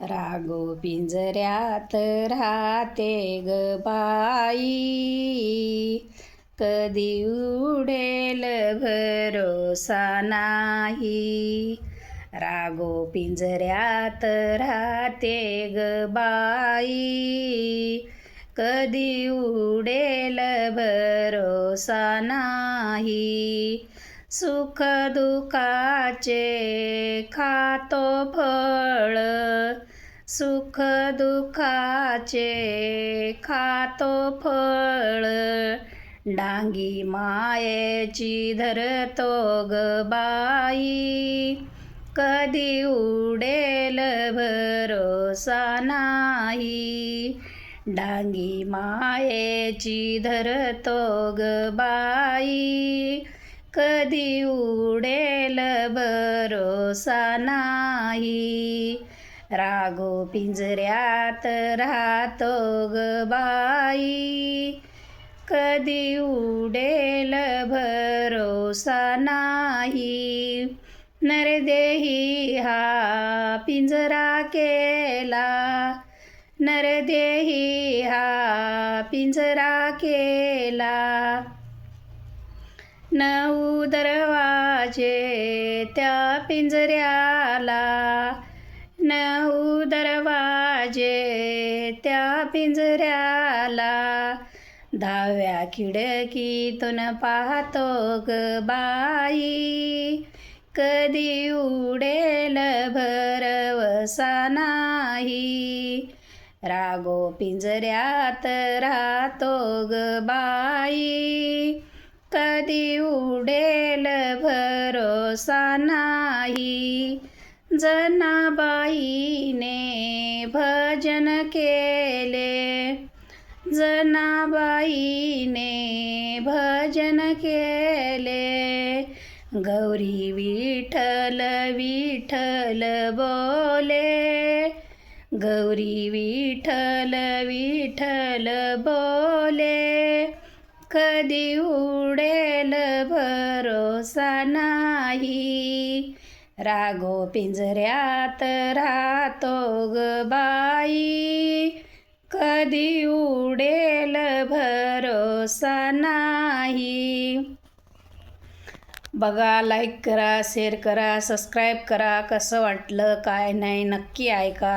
रागो पिंजऱ्यात राहते ग बाई, कधी उडेल भरोसा नाही. रागो पिंजऱ्यात राहते ग बाई, कधी उडेल भरोसा नाही. सुख दुःखाचे खातो फळ, सुख दुःखाचे खातो फळ. डांगी मायेची धरतो ग बाई, कधी उडेल भरोसा नाही. डांगी मायेची धरतो ग बाई, कधी उडेल भरोसा नाही. रागो पिंजऱ्यात राहतो ग बाई, कधी उडेल भरोसा नाही. नरदेही हा पिंजरा केला, नरदेही हा पिंजरा केला. 9 दरवाजे त्या पिंजऱ्याला, 9 दरवाजे त्या पिंजऱ्याला. 10व्या खिडकीतून पाहतो ग बाई, कधी उडेल भरवसा नाही. रागो पिंजऱ्यात राहतो ग बाई, कधी उडेल भरोसा नाही. जनाबाईने भजन केले, जनाबाईने भजन केले. गौरी विठ्ठल विठ्ठल बोले, गौरी विठ्ठल विठ्ठल बोले. कधी उडेल भरोसा नाही. रागो पिंजऱ्यात राहतो ग बाई, कधी उडेल भरोसा नाही. बघा, लाईक करा, शेअर करा, सबस्क्राईब करा. कसं वाटलं काय नाही नक्की ऐका.